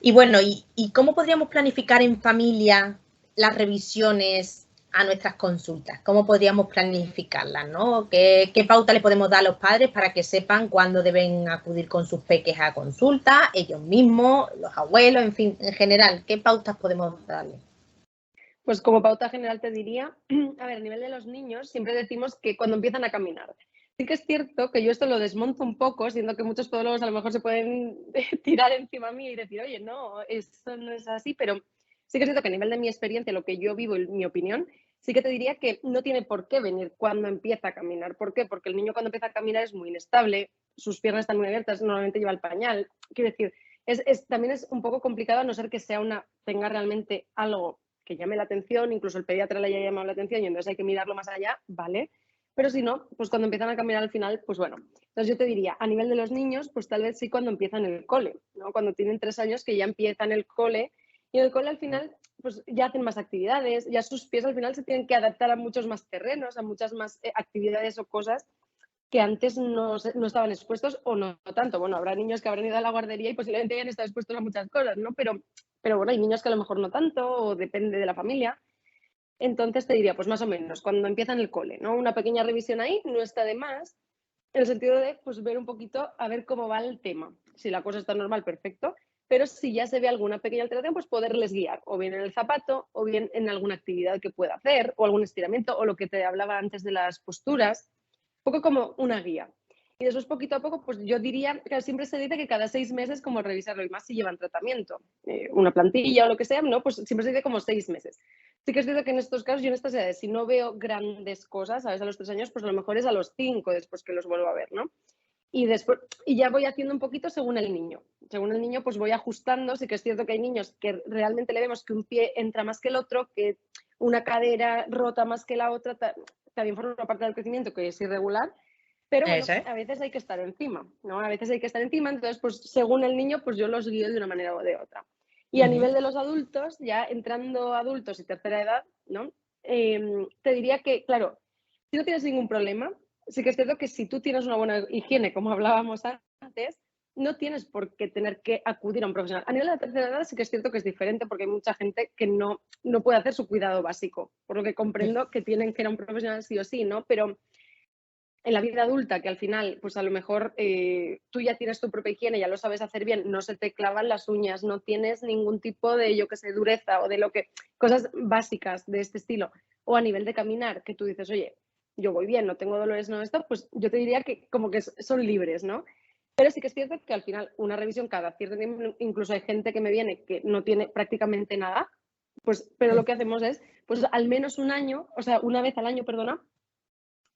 Y bueno, ¿y cómo podríamos planificar en familia las revisiones a nuestras consultas? ¿Cómo podríamos planificarlas, ¿no? ¿Qué pauta le podemos dar a los padres para que sepan cuándo deben acudir con sus peques a consulta, ellos mismos, los abuelos, en fin, en general, qué pautas podemos darles? Pues como pauta general te diría, a ver, a nivel de los niños, siempre decimos que cuando empiezan a caminar. Sí que es cierto que yo esto lo desmonto un poco, siendo que muchos podólogos a lo mejor se pueden tirar encima mío y decir, oye, no, eso no es así, pero sí que es cierto que a nivel de mi experiencia, lo que yo vivo y mi opinión, sí que te diría que no tiene por qué venir cuando empieza a caminar. ¿Por qué? Porque el niño cuando empieza a caminar es muy inestable, sus piernas están muy abiertas, normalmente lleva el pañal. Quiero decir, también es un poco complicado a no ser que tenga realmente algo que llame la atención, incluso el pediatra le haya llamado la atención y entonces hay que mirarlo más allá, ¿vale? Pero si no, pues cuando empiezan a caminar al final, pues bueno. Entonces yo te diría, a nivel de los niños, pues tal vez sí cuando empiezan el cole, ¿no? Cuando tienen 3 años que ya empiezan el cole y en el cole al final pues ya hacen más actividades, ya sus pies al final se tienen que adaptar a muchos más terrenos, a muchas más actividades o cosas que antes no estaban expuestos o no tanto. Bueno, habrá niños que habrán ido a la guardería y posiblemente hayan estado expuestos a muchas cosas, ¿no? Pero bueno, hay niños que a lo mejor no tanto o depende de la familia. Entonces te diría, pues más o menos, cuando empiezan el cole, ¿no? Una pequeña revisión ahí no está de más, en el sentido de pues ver un poquito a ver cómo va el tema. Si la cosa está normal, perfecto, pero si ya se ve alguna pequeña alteración, pues poderles guiar, o bien en el zapato, o bien en alguna actividad que pueda hacer, o algún estiramiento, o lo que te hablaba antes de las posturas, un poco como una guía. Y después, poquito a poco, pues yo diría que siempre se dice que cada 6 meses como revisarlo, y más si llevan tratamiento, una plantilla o lo que sea, ¿no? Pues siempre se dice como 6 meses. Sí que es cierto que en estos casos, yo en estas edades, si no veo grandes cosas, ¿sabes? A los 3 años, pues a lo mejor es a los 5 después que los vuelvo a ver, ¿no? Y ya voy haciendo un poquito según el niño. Según el niño, pues voy ajustando. Sí que es cierto que hay niños que realmente le vemos que un pie entra más que el otro, que una cadera rota más que la otra, también forma una parte del crecimiento que es irregular. Pero bueno, a veces hay que estar encima, ¿no? A veces hay que estar encima, entonces, pues según el niño, pues yo los guío de una manera o de otra. Y a nivel de los adultos, ya entrando adultos y tercera edad, ¿no? Te diría que, claro, si no tienes ningún problema, sí que es cierto que si tú tienes una buena higiene, como hablábamos antes, no tienes por qué tener que acudir a un profesional. A nivel de la tercera edad sí que es cierto que es diferente porque hay mucha gente que no puede hacer su cuidado básico, por lo que comprendo que tienen que ir a un profesional sí o sí, ¿no? Pero en la vida adulta, que al final, pues a lo mejor tú ya tienes tu propia higiene, ya lo sabes hacer bien, no se te clavan las uñas, no tienes ningún tipo de, yo que sé, dureza o de cosas básicas de este estilo. O a nivel de caminar, que tú dices, oye, yo voy bien, no tengo dolores, no esto, pues yo te diría que como que son libres, ¿no? Pero sí que es cierto que al final una revisión cada cierto tiempo, incluso hay gente que me viene que no tiene prácticamente nada, pues, pero lo que hacemos es, pues al menos un año, o sea, una vez al año, perdona,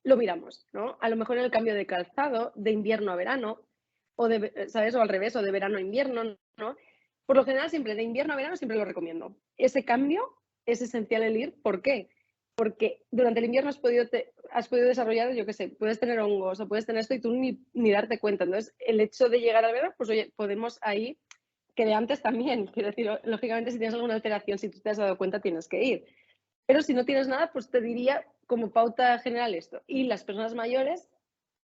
lo miramos, ¿no? A lo mejor en el cambio de calzado, de invierno a verano, o ¿sabes? O al revés, o de verano a invierno, ¿no? Por lo general, siempre de invierno a verano siempre lo recomiendo. Ese cambio es esencial el ir. ¿Por qué? Porque durante el invierno has podido desarrollar, yo qué sé, puedes tener hongos o puedes tener esto y tú ni darte cuenta. Entonces, el hecho de llegar al verano, pues oye, podemos ahí, que de antes también, quiero decir, lógicamente si tienes alguna alteración, si tú te has dado cuenta, tienes que ir. Pero si no tienes nada, pues te diría como pauta general esto. Y las personas mayores,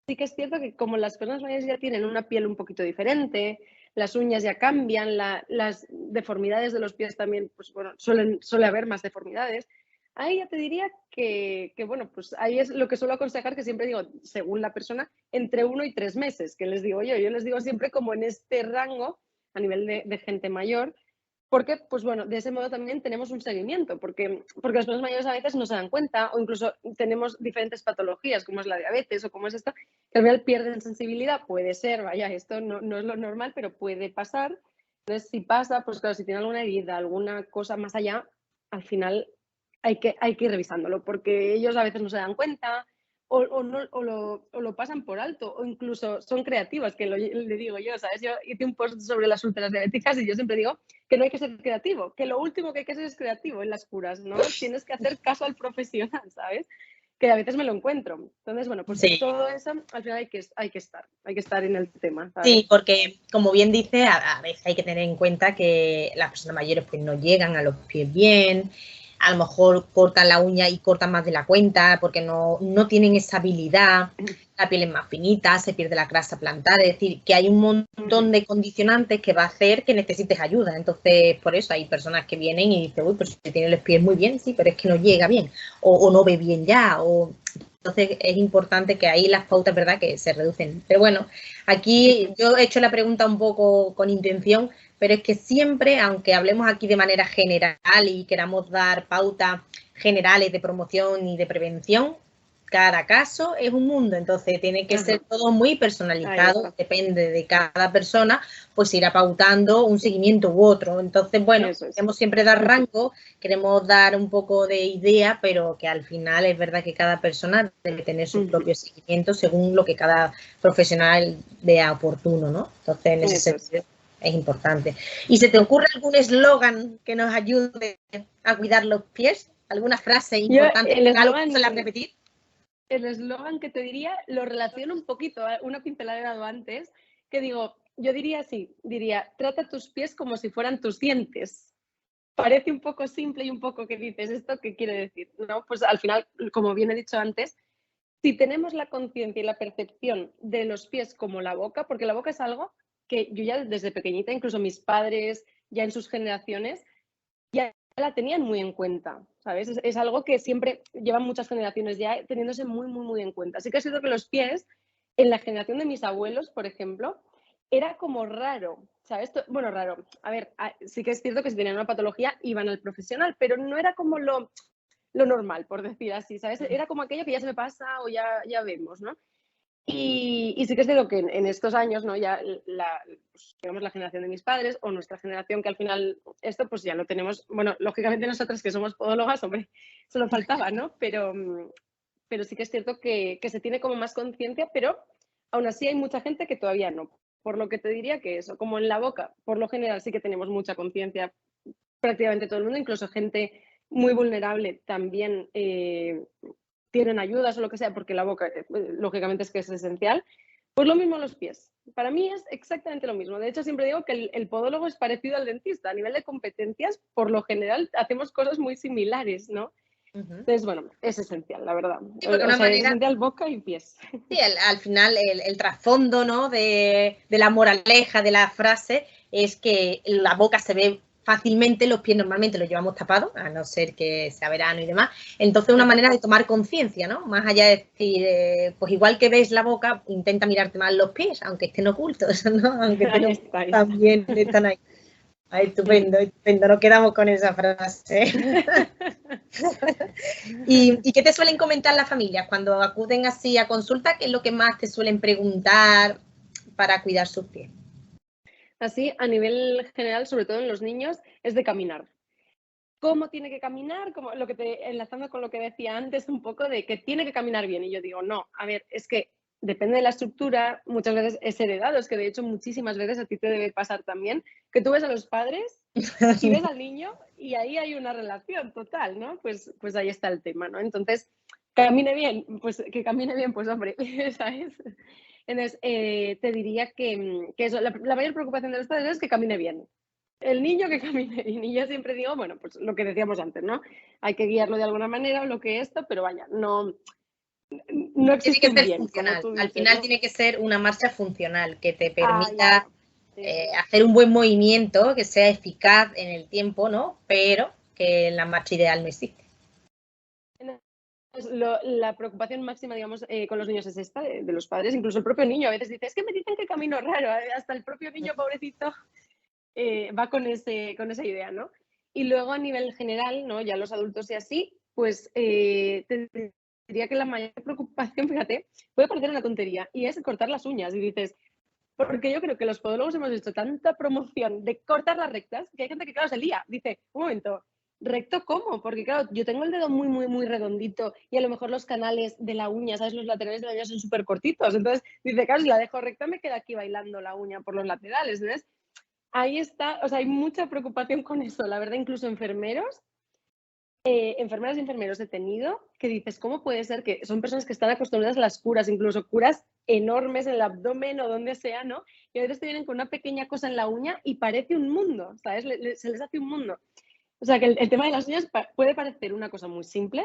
sí que es cierto que como las personas mayores ya tienen una piel un poquito diferente, las uñas ya cambian, las deformidades de los pies también, pues bueno, suele haber más deformidades. Ahí ya te diría que, bueno, pues ahí es lo que suelo aconsejar, que siempre digo, según la persona, entre 1 y 3 meses, que les digo yo les digo siempre como en este rango, a nivel de gente mayor, porque, pues bueno, de ese modo también tenemos un seguimiento, porque las personas mayores a veces no se dan cuenta o incluso tenemos diferentes patologías, como es la diabetes o como es esta, que al final pierden sensibilidad. Puede ser, vaya, esto no es lo normal, pero puede pasar. Entonces, si pasa, pues claro, si tiene alguna herida, alguna cosa más allá, al final hay que ir revisándolo, porque ellos a veces no se dan cuenta o lo pasan por alto, o incluso son creativas, que le digo yo, ¿sabes? Yo hice un post sobre las ultras diabéticas y yo siempre digo que no hay que ser creativo, que lo último que hay que ser es creativo en las curas, ¿no? Tienes que hacer caso al profesional, ¿sabes? Que a veces me lo encuentro. Entonces, bueno, pues sí, todo eso al final hay que estar en el tema, ¿sabes? Sí, porque como bien dice, a veces hay que tener en cuenta que las personas mayores pues no llegan a los pies bien, a lo mejor cortan la uña y cortan más de la cuenta porque no tienen esa habilidad, la piel es más finita, se pierde la grasa plantar, es decir, que hay un montón de condicionantes que va a hacer que necesites ayuda. Entonces, por eso hay personas que vienen y dicen, uy, pues si tiene los pies muy bien, sí, pero es que no llega bien o no ve bien ya, entonces es importante que ahí las pautas, ¿verdad?, que se reducen. Pero bueno, aquí yo he hecho la pregunta un poco con intención, pero es que siempre, aunque hablemos aquí de manera general y queramos dar pautas generales de promoción y de prevención, cada caso es un mundo, entonces tiene que ser todo muy personalizado, depende de cada persona, pues irá pautando un seguimiento u otro. Entonces, bueno, queremos siempre dar rango, queremos dar un poco de idea, pero que al final es verdad que cada persona debe tener su propio seguimiento según lo que cada profesional vea oportuno, ¿no? Entonces, en ese sentido es importante. ¿Y se te ocurre algún eslogan que nos ayude a cuidar los pies? ¿Alguna frase importante? ¿Algo que suele repetir? El eslogan que te diría lo relaciono un poquito, una pincelada he dado antes, que digo, yo diría así, trata tus pies como si fueran tus dientes. Parece un poco simple y un poco que dices, ¿esto qué quiere decir? ¿No? Pues al final, como bien he dicho antes, si tenemos la conciencia y la percepción de los pies como la boca, porque la boca es algo que yo ya desde pequeñita, incluso mis padres, ya en sus generaciones, ya la tenían muy en cuenta, ¿sabes? Es algo que siempre llevan muchas generaciones ya teniéndose muy, muy, muy en cuenta. Así que es cierto que los pies, en la generación de mis abuelos, por ejemplo, era como raro, ¿sabes? Bueno, raro. A ver, sí que es cierto que si tenían una patología iban al profesional, pero no era como lo normal, por decir así, ¿sabes? Era como aquello que ya se me pasa o ya vemos, ¿no? Y sí que es cierto que en estos años, ¿no? Ya pues, digamos, la generación de mis padres o nuestra generación, que al final esto pues ya lo tenemos, bueno, lógicamente nosotras que somos podólogas, hombre, solo faltaba, ¿no? Pero sí que es cierto que se tiene como más conciencia, pero aún así hay mucha gente que todavía no. Por lo que te diría que eso, como en la boca, por lo general sí que tenemos mucha conciencia, prácticamente todo el mundo, incluso gente muy vulnerable también tienen ayudas o lo que sea, porque la boca, lógicamente, es que es esencial. Pues lo mismo los pies. Para mí es exactamente lo mismo. De hecho, siempre digo que el podólogo es parecido al dentista. A nivel de competencias, por lo general, hacemos cosas muy similares, ¿no? Entonces, bueno, es esencial, la verdad. Sí, porque es esencial boca y pies. Sí, al final el trasfondo, ¿no?, de la moraleja de la frase es que la boca se ve fácilmente, los pies normalmente los llevamos tapados, a no ser que sea verano y demás. Entonces, una manera de tomar conciencia, ¿no? Más allá de decir, pues igual que ves la boca, intenta mirarte más los pies, aunque estén ocultos, ¿no? Aunque también están ahí. Ay, estupendo, estupendo, nos quedamos con esa frase. ¿Y qué te suelen comentar las familias cuando acuden así a consulta? ¿Qué es lo que más te suelen preguntar para cuidar sus pies? Así, a nivel general, sobre todo en los niños, es de caminar. ¿Cómo tiene que caminar? Como enlazando con lo que decía antes un poco de que tiene que caminar bien. Y yo digo, no, a ver, es que depende de la estructura, muchas veces es heredado, es que de hecho muchísimas veces a ti te debe pasar también, que tú ves a los padres y ves al niño y ahí hay una relación total, ¿no? Pues ahí está el tema, ¿no? Entonces, camine bien, pues que camine bien, pues hombre, ¿sabes? Entonces, te diría que eso, la mayor preocupación de los padres es que camine bien. El niño que camine bien. Y yo siempre digo, bueno, pues lo que decíamos antes, ¿no? Hay que guiarlo de alguna manera o lo que esto, pero vaya, no existe un bien, como tú dices, al final ¿no? tiene que ser una marcha funcional que te permita hacer un buen movimiento, que sea eficaz en el tiempo, ¿no? Pero que la marcha ideal no existe. La preocupación máxima, digamos, con los niños es esta, de los padres. Incluso el propio niño a veces dice, es que me dicen que camino raro. Hasta el propio niño, pobrecito, va con esa idea, ¿no? Y luego a nivel general, ¿no? Ya los adultos y así, pues te diría que la mayor preocupación, fíjate, puede parecer una tontería, y es cortar las uñas. Y dices, porque yo creo que los podólogos hemos hecho tanta promoción de cortar las rectas, que hay gente que, claro, se lía. Dice, un momento, ¿recto cómo? Porque, claro, yo tengo el dedo muy, muy, muy redondito y a lo mejor los canales de la uña, ¿sabes? Los laterales de la uña son súper cortitos. Entonces, dice, claro, si la dejo recta me queda aquí bailando la uña por los laterales. Entonces, ahí está, o sea, hay mucha preocupación con eso. La verdad, incluso enfermeras y enfermeros he tenido que dices, ¿cómo puede ser que son personas que están acostumbradas a las curas, incluso curas enormes en el abdomen o donde sea, ¿no? Y a veces te vienen con una pequeña cosa en la uña y parece un mundo, ¿sabes? Se les hace un mundo. O sea, que el tema de las uñas puede parecer una cosa muy simple,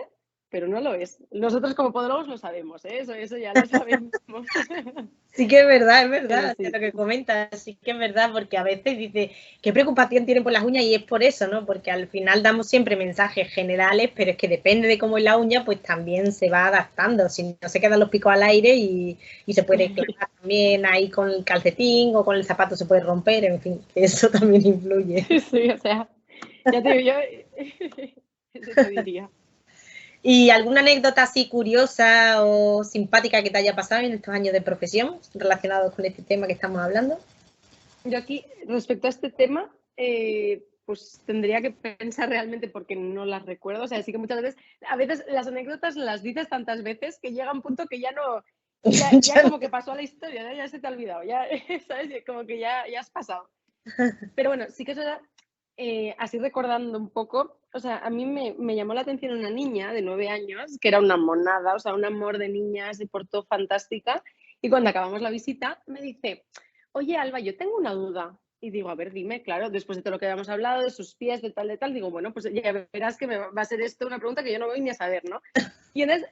pero no lo es. Nosotros como podólogos lo sabemos, ¿eh? Eso ya lo sabemos. Sí que es Pero verdad, sí. lo que comentas, sí que es verdad, porque a veces dice, ¿qué preocupación tienen por las uñas? Y es por eso, ¿no? Porque al final damos siempre mensajes generales, pero es que depende de cómo es la uña, pues también se va adaptando. Si no se quedan los picos al aire y se puede clavar también ahí con el calcetín o con el zapato se puede romper, en fin, eso también influye. Sí, o sea, ya te digo yo, eso te diría. ¿Y alguna anécdota así curiosa o simpática que te haya pasado en estos años de profesión relacionados con este tema que estamos hablando? Yo aquí, respecto a este tema, pues tendría que pensar realmente porque no las recuerdo. O sea, sí que muchas veces, a veces las anécdotas las dices tantas veces que llega un punto que ya no, ya como que pasó a la historia, ¿no? Ya se te ha olvidado, ya, ¿sabes? Como que ya has pasado. Pero bueno, sí que es verdad, así recordando un poco, o sea, a mí me llamó la atención una niña de 9 años, que era una monada, o sea, un amor de niña, se portó fantástica, y cuando acabamos la visita me dice, oye, Alba, yo tengo una duda. Y digo, a ver, dime, claro, después de todo lo que habíamos hablado, de sus pies, de tal, digo, bueno, pues ya verás que me va a ser esto una pregunta que yo no voy ni a saber, ¿no? Y entonces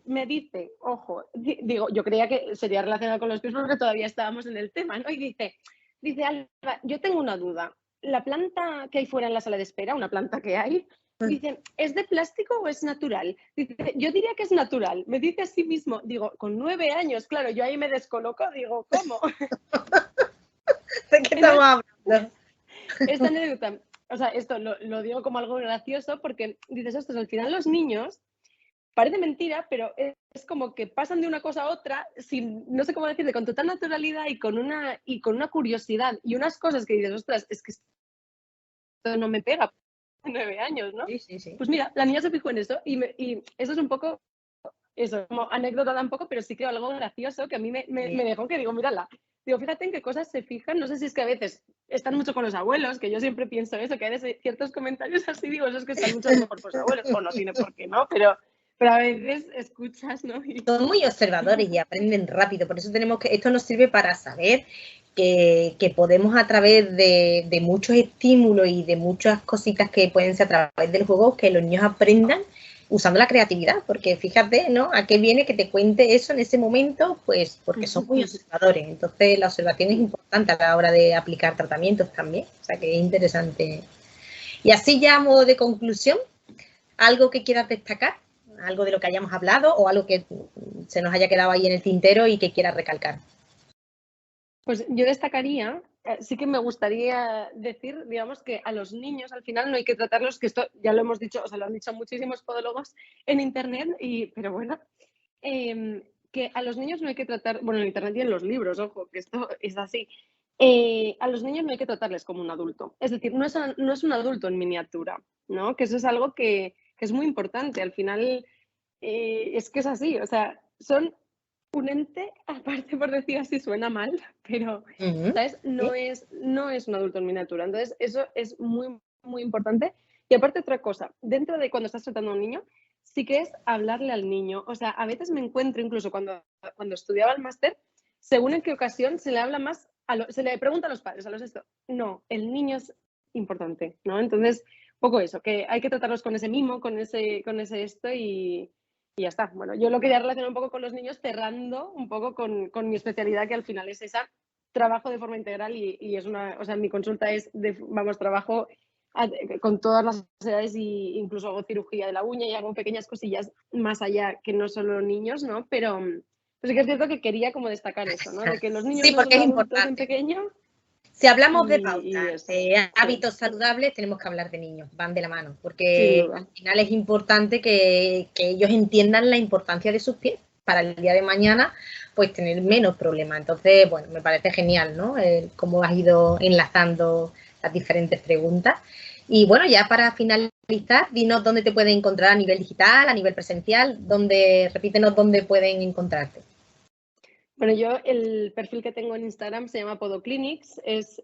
me dice, ojo, digo, yo creía que sería relacionado con los pies porque todavía estábamos en el tema, ¿no? Y dice, Alba, yo tengo una duda. La planta que hay fuera en la sala de espera, una planta que hay, dice, ¿es de plástico o es natural? Dice, yo diría que es natural. Me dice a sí mismo, digo, con 9 años, claro, yo ahí me descoloco, digo, ¿cómo? ¿De qué estamos Entonces, hablando? esta anécdota, o sea, esto lo digo como algo gracioso porque dices, ostras, al final los niños, parece mentira, pero es como que pasan de una cosa a otra sin, no sé cómo decirte, con total naturalidad y con una curiosidad y unas cosas que dices, ostras, es que esto no me pega, 9 años, ¿no? Sí, sí, sí. Pues mira, la niña se fijó en eso y eso es un poco, eso, como anécdota tampoco, pero sí que algo gracioso que a mí me dejó que digo, mírala, digo, fíjate en qué cosas se fijan, no sé si es que a veces están mucho con los abuelos, que yo siempre pienso eso, que a veces ciertos comentarios así, digo, eso es que están mucho a lo mejor con los abuelos, o no tiene por qué, ¿no? Pero a veces escuchas, ¿no? Son muy observadores y aprenden rápido, por eso tenemos que, esto nos sirve para saber que podemos a través de muchos estímulos y de muchas cositas que pueden ser a través del juego, que los niños aprendan usando la creatividad, porque fíjate, ¿no? ¿A qué viene que te cuente eso en ese momento? Pues porque son muy observadores, entonces la observación es importante a la hora de aplicar tratamientos también, o sea que es interesante. Y así ya a modo de conclusión, ¿algo que quieras destacar? ¿Algo de lo que hayamos hablado o algo que se nos haya quedado ahí en el tintero y que quieras recalcar? Pues yo destacaría, sí que me gustaría decir, digamos, que a los niños al final no hay que tratarlos, que esto ya lo hemos dicho, o sea, lo han dicho muchísimos podólogos en internet, pero bueno, que a los niños no hay que tratar, bueno, en internet y en los libros, ojo, que esto es así. A los niños no hay que tratarles como un adulto. Es decir, no es un adulto en miniatura, ¿no? Que eso es algo que es muy importante. Al final, es que es así, o sea, son un ente, aparte por decir así, suena mal, pero, Uh -huh. ¿sabes? No es un adulto en miniatura. Entonces, eso es muy, muy importante. Y aparte otra cosa, dentro de cuando estás tratando a un niño, sí que es hablarle al niño. O sea, a veces me encuentro, incluso cuando estudiaba el máster, según en qué ocasión se le habla más, se le pregunta a los padres, a los esto. No, el niño es importante, ¿no? Entonces, poco eso, que hay que tratarlos con ese mimo, con ese esto y ya está. Bueno, yo lo quería relacionar un poco con los niños, cerrando un poco con mi especialidad, que al final es esa, trabajo de forma integral y es una, o sea, mi consulta es, trabajo con todas las edades e incluso hago cirugía de la uña y hago pequeñas cosillas más allá que no solo niños, ¿no? Pero sí que es cierto que quería como destacar eso, ¿no? De que los niños Sí, no porque son es adultos en importante. pequeño Si hablamos de y pautas, eso, de sí, hábitos saludables, tenemos que hablar de niños, van de la mano, sin porque al duda. final es importante que ellos entiendan la importancia de sus pies para el día de mañana, pues tener menos problemas. Entonces, bueno, me parece genial, ¿no? Cómo has ido enlazando las diferentes preguntas. Y bueno, ya para finalizar, dinos dónde te pueden encontrar a nivel digital, a nivel presencial, repítenos dónde pueden encontrarte. Bueno, yo el perfil que tengo en Instagram se llama Podoclinics, es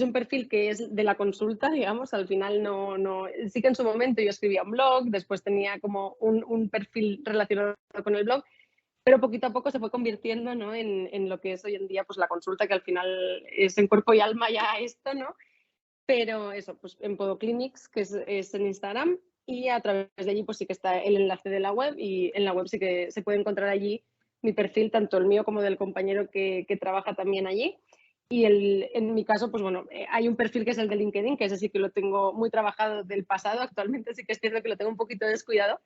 un perfil que es de la consulta, digamos, al final sí que en su momento yo escribía un blog, después tenía como un perfil relacionado con el blog, pero poquito a poco se fue convirtiendo, ¿no? en lo que es hoy en día pues la consulta, que al final es en cuerpo y alma ya esto, ¿no? Pero eso, pues en Podoclinics, que es en Instagram, y a través de allí pues sí que está el enlace de la web, y en la web sí que se puede encontrar allí mi perfil, tanto el mío como del compañero que trabaja también allí. Y en mi caso, pues bueno, hay un perfil que es el de LinkedIn, que ese sí que lo tengo muy trabajado del pasado. Actualmente sí que es cierto que lo tengo un poquito descuidado.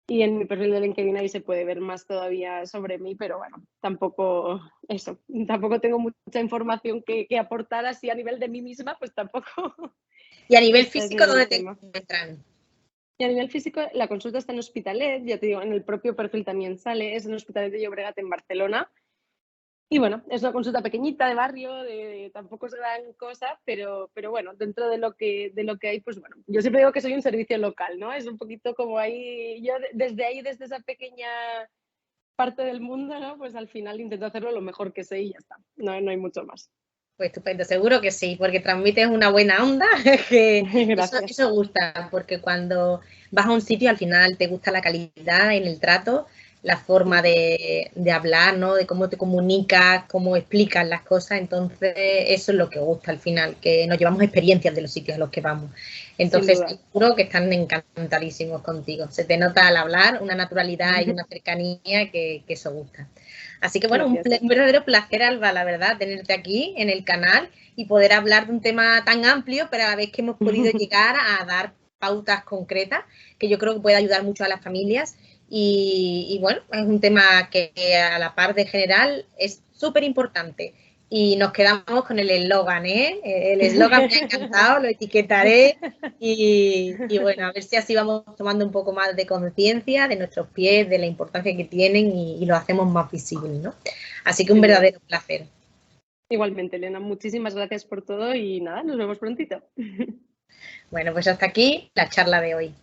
Y en mi perfil de LinkedIn ahí se puede ver más todavía sobre mí, pero bueno, tampoco eso, tampoco tengo mucha información que aportar así a nivel de mí misma, pues tampoco. Y a nivel Este es físico, el ¿dónde te tema. encuentran? Y a nivel físico, la consulta está en Hospitalet, ya te digo, en el propio perfil también sale, es en Hospitalet de Llobregat en Barcelona. Y bueno, es una consulta pequeñita de barrio, tampoco es gran cosa, pero bueno, dentro de lo que hay, pues bueno, yo siempre digo que soy un servicio local, ¿no? Es un poquito como ahí, yo desde ahí, desde esa pequeña parte del mundo, ¿no? Pues al final intento hacerlo lo mejor que sé y ya está, no hay mucho más. Pues estupendo, seguro que sí, porque transmites una buena onda, que Gracias. eso gusta, porque cuando vas a un sitio al final te gusta la calidad en el trato, la forma de hablar, ¿no? De cómo te comunicas, cómo explicas las cosas, entonces eso es lo que gusta al final, que nos llevamos experiencias de los sitios a los que vamos. Sin Entonces duda. seguro que están encantadísimos contigo, se te nota al hablar una naturalidad y una cercanía que eso gusta. Así que bueno, un Gracias. verdadero placer, Alba, la verdad, tenerte aquí en el canal y poder hablar de un tema tan amplio, pero a la vez que hemos podido llegar a dar pautas concretas, que yo creo que puede ayudar mucho a las familias. Y bueno, es un tema que a la par de general es súper importante. Y nos quedamos con el eslogan, ¿eh? El eslogan me ha encantado, lo etiquetaré. Y bueno, a ver si así vamos tomando un poco más de conciencia de nuestros pies, de la importancia que tienen y lo hacemos más visible, ¿no? Así que un Sin duda. verdadero placer. Igualmente, Elena, muchísimas gracias por todo y nada, nos vemos prontito. Bueno, pues hasta aquí la charla de hoy.